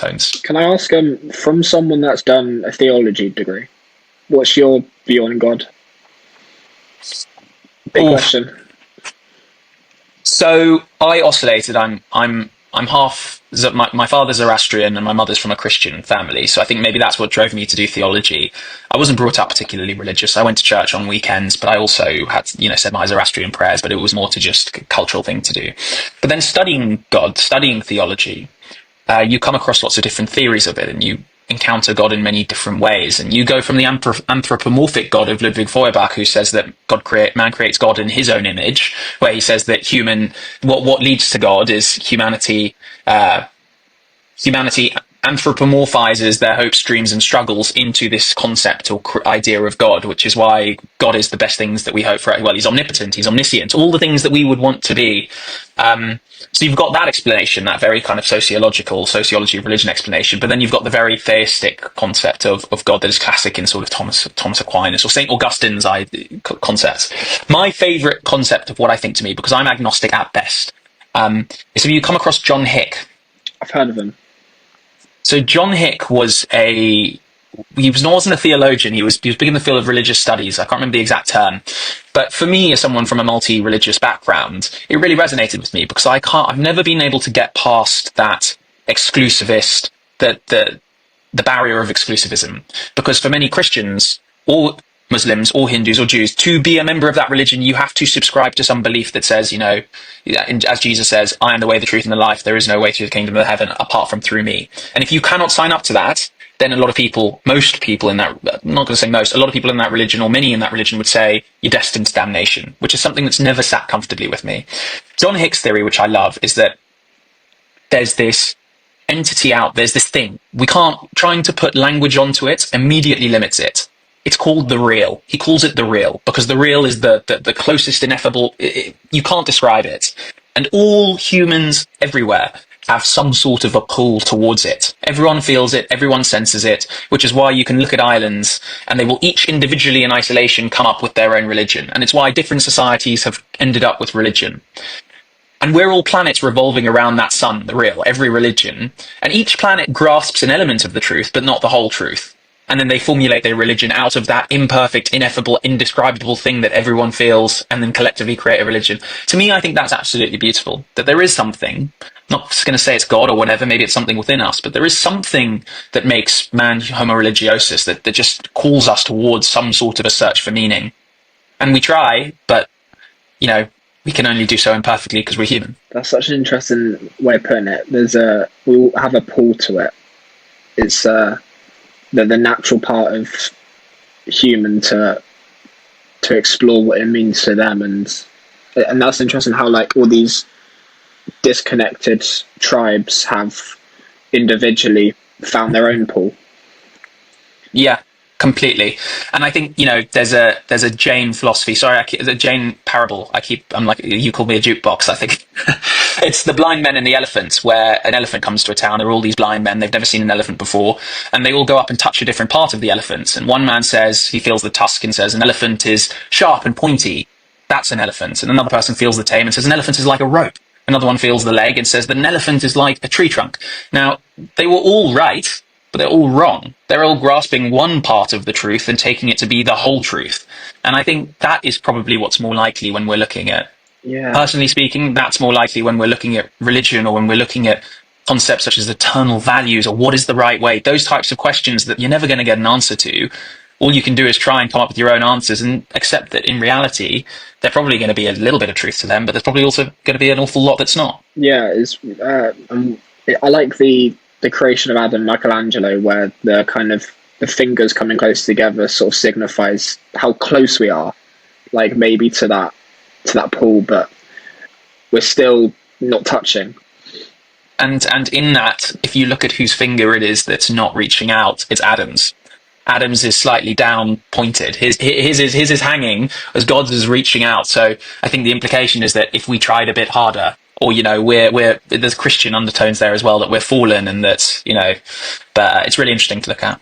undertones. Can I ask, from someone that's done a theology degree, what's your view on God? Big question. So I oscillated. I'm half. My father's Zoroastrian and my mother's from a Christian family. So I think maybe that's what drove me to do theology. I wasn't brought up particularly religious. I went to church on weekends, but I also had, said my Zoroastrian prayers. But it was more to just a cultural thing to do. But then studying God, studying theology, you come across lots of different theories of it, and you encounter God in many different ways. And you go from the anthropomorphic God of Ludwig Feuerbach, who says that man creates God in his own image, where he says that what leads to God is humanity anthropomorphizes their hopes, dreams, and struggles into this concept or idea of God, which is why God is the best things that we hope for. Well, he's omnipotent, he's omniscient, all the things that we would want to be. So you've got that explanation, that very kind of sociology of religion explanation, but then you've got the very theistic concept of God that is classic in sort of Thomas Aquinas or St. Augustine's concepts. My favourite concept of what I think to me, because I'm agnostic at best, is if you come across John Hick. I've heard of him. So John Hick wasn't a theologian. He was big in the field of religious studies. I can't remember the exact term. But for me, as someone from a multi-religious background, it really resonated with me because I've never been able to get past that exclusivist, the barrier of exclusivism. Because for many Christians, or Muslims or Hindus or Jews, to be a member of that religion, you have to subscribe to some belief that says, as Jesus says, I am the way, the truth, and the life. There is no way to the kingdom of heaven apart from through me. And if you cannot sign up to that, then a lot of people in that religion, or many in that religion, would say you're destined to damnation, which is something that's never sat comfortably with me. John Hick's theory, which I love, is that there's this entity there's this thing. Trying to put language onto it immediately limits it. It's called the real. He calls it the real because the real is the closest ineffable. You can't describe it. And all humans everywhere have some sort of a pull towards it. Everyone feels it. Everyone senses it, which is why you can look at islands and they will each individually in isolation come up with their own religion. And it's why different societies have ended up with religion. And we're all planets revolving around that sun, the real, every religion. And each planet grasps an element of the truth, but not the whole truth. And then they formulate their religion out of that imperfect, ineffable, indescribable thing that everyone feels, and then collectively create a religion. To me, I think that's absolutely beautiful, that there is something, not just going to say it's God or whatever, maybe it's something within us, but there is something that makes man homo religiosus, that just calls us towards some sort of a search for meaning. And we try, but, we can only do so imperfectly because we're human. That's such an interesting way of putting it. We all have a pull to it. It's, the natural part of human to explore what it means to them, and that's interesting how all these disconnected tribes have individually found their own pull. Yeah, completely. And I think there's a Jain philosophy. Sorry, the Jain parable. I'm like, you called me a jukebox. I think it's the blind men and the elephants, where an elephant comes to a town. There are all these blind men. They've never seen an elephant before, and they all go up and touch a different part of the elephant. And one man says he feels the tusk and says an elephant is sharp and pointy. That's an elephant. And another person feels the tail and says an elephant is like a rope. Another one feels the leg and says that an elephant is like a tree trunk. Now, they were all right, but they're all wrong. They're all grasping one part of the truth and taking it to be the whole truth. And I think that is probably what's more likely when we're looking at, personally speaking, that's more likely when we're looking at religion, or when we're looking at concepts such as eternal values, or what is the right way, those types of questions that you're never going to get an answer to. All you can do is try and come up with your own answers and accept that in reality, they're probably going to be a little bit of truth to them, but there's probably also going to be an awful lot that's not. Yeah, I like the creation of Adam, Michelangelo, where the fingers coming close together sort of signifies how close we are, maybe to that pool, but we're still not touching. And in that, if you look at whose finger it is that's not reaching out, it's Adam's. Adam's is slightly down pointed. His is hanging as God's is reaching out. So I think the implication is that if we tried a bit harder, or there's Christian undertones there as well, that we're fallen, and that but it's really interesting to look at.